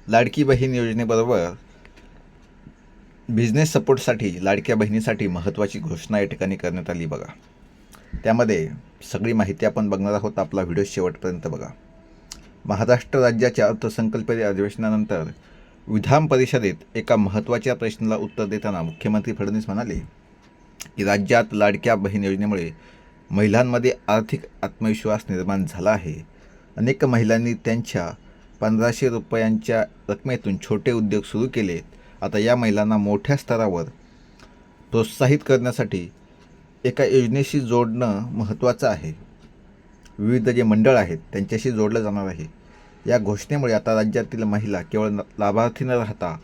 Ladki Bahin योजनेबरोबर business सपोर्टसाठी लाडक्या बहिणीसाठी महत्त्वाची घोषणा या ठिकाणी करण्यात आली बघा. त्यामध्ये सगळी माहिती आपण बघणार आहोत. आपला व्हिडिओ शेवटपर्यंत बघा. महाराष्ट्र राज्याच्या अर्थसंकल्पीय अधिवेशनानंतर विधान परिषदेत एका महत्त्वाच्या प्रश्नाला उत्तर देताना मुख्यमंत्री फडणवीस म्हणाले की राज्यात लाडक्या बहीण योजनेमुळे महिलांमध्ये आर्थिक आत्मविश्वास निर्माण झाला आहे. अनेक महिलांनी त्यांच्या 1500 रुपयांच्या रकमेतून छोटे उद्योग सुरू केलेत. आता या महिलांना मोठ्या स्तरावर प्रोत्साहित करण्यासाठी एका योजनेशी जोडणं महत्त्वाचं आहे. विविध जे मंडळ आहेत त्यांच्याशी जोडलं जाणार आहे. या घोषणेमुळे आता राज्यातील महिला केवळ लाभार्थी न राहता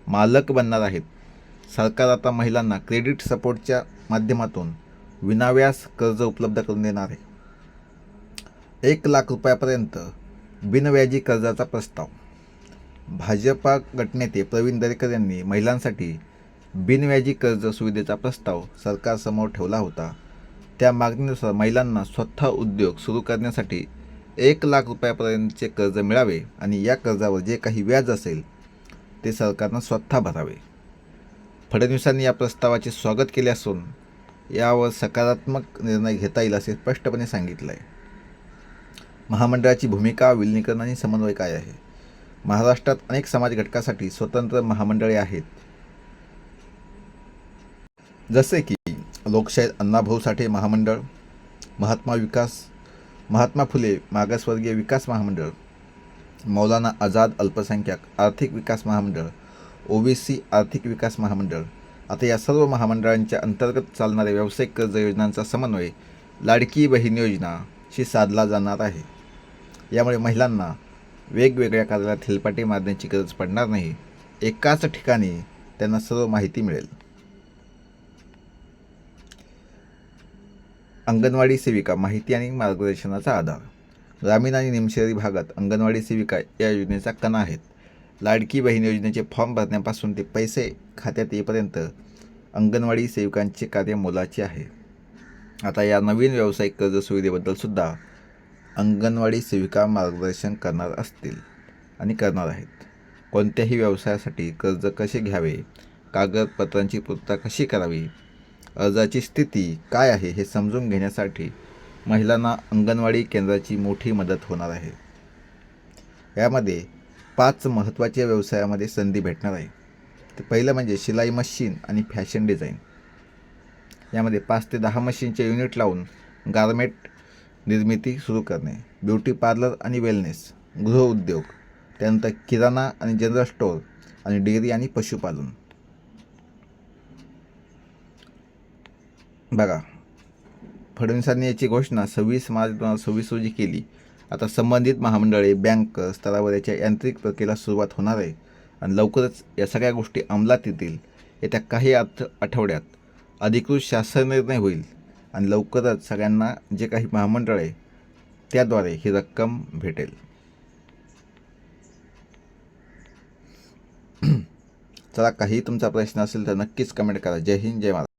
मालक बनणार आहेत. सरकार आता महिलांना क्रेडिट सपोर्टच्या माध्यमातून विनाव्याज कर्ज उपलब्ध करून देणार आहे. 1 लाख रुपयापर्यंत बिनव्याजी कर्जाचा प्रस्ताव. भाजपा गटनेते प्रवीण दरेकर यांनी महिलांसाठी बिनव्याजी कर्ज सुविधेचा प्रस्ताव सरकारसमोर ठेवला होता. त्या मागणीनुसार महिलांना स्वतः उद्योग सुरू करण्यासाठी 1 लाख रुपयापर्यंतचे कर्ज मिळावे आणि या कर्जावर जे काही व्याज असेल ते सरकारनं स्वतः भरावे. फडणवीसांनी या प्रस्तावाचे स्वागत केले असून यावर सकारात्मक निर्णय घेता येईल असे स्पष्टपणे सांगितलं आहे. महामंडळाची भूमिका, विलिनीकरण आणि समन्वय काय आहे? महाराष्ट्रात अनेक समाज घटकासाठी स्वतंत्र महामंडळे आहेत. जसे की लोकशाहीर अण्णाभाऊ साठे महामंडळ, महात्मा फुले मागासवर्गीय विकास महामंडळ, मौलाना आझाद अल्पसंख्याक आर्थिक विकास महामंडळ, ओबीसी आर्थिक विकास महामंडळ. आता या सर्व महामंडळांच्या अंतर्गत चालणाऱ्या व्यावसायिक कर्ज योजनांचा समन्वय लाडकी बहीण योजनाशी साधला जाणार आहे. यामुळे महिलांना वेगवेगळ्या कार्यालयात हेलपाटे मारण्याची गरज पडणार नाही. एकाच ठिकाणी त्यांना सर्व माहिती मिळेल. अंगणवाडी सेविका माहिती आणि मार्गदर्शनाचा आधार. ग्रामीण आणि निमशहरी भागात अंगणवाडी सेविका या योजनेचा कणा आहेत. लाडकी बहीण योजनेचे फॉर्म भरण्यापासून ते पैसे खात्यात येईपर्यंत अंगणवाडी सेविकांचे कार्य मोलाचे आहे. आता या नवीन व्यावसायिक कर्ज सुविधेबद्दल सुद्धा अंगणवाडी सेविका मार्गदर्शन करणार असतील आणि करणार आहेत. कोणत्याही व्यवसायासाठी कर्ज कसे घ्यावे, कागदपत्रांची पूर्तता कशी करावी, अर्जाची स्थिती काय आहे हे समजून घेण्यासाठी महिलांना अंगणवाडी केंद्राची मोठी मदत होणार आहे. यामध्ये 5 महत्त्वाच्या व्यवसायामध्ये संधी भेटणार आहे. ते पहिलं म्हणजे शिलाई मशीन आणि फॅशन डिझाईन. यामध्ये 5 ते 10 मशीनचे युनिट लावून गारमेंट निर्मिती सुरू करणे. ब्युटी पार्लर आणि वेलनेस, गृहउद्योग, त्यानंतर किराणा आणि जनरल स्टोअर आणि डेअरी आणि पशुपालन. बघा, फडणवीसांनी याची घोषणा 26 मार्च 2026 रोजी केली. आता संबंधित महामंडळे, बँक स्तरावर याच्या यांत्रिक प्रक्रियेला सुरुवात होणार आहे आणि लवकरच या सगळ्या गोष्टी अंमलात येतील. येत्या काही आठवड्यात अधिकृत शासन निर्णय होईल आणि लवकरच सगळ्यांना जे काही महामंडळ आहे त्याद्वारे ही रक्कम भेटेल. चला, काही तुमचा प्रश्न असेल तर नक्कीच कमेंट करा. जय हिंद, जय महाराष्ट्र.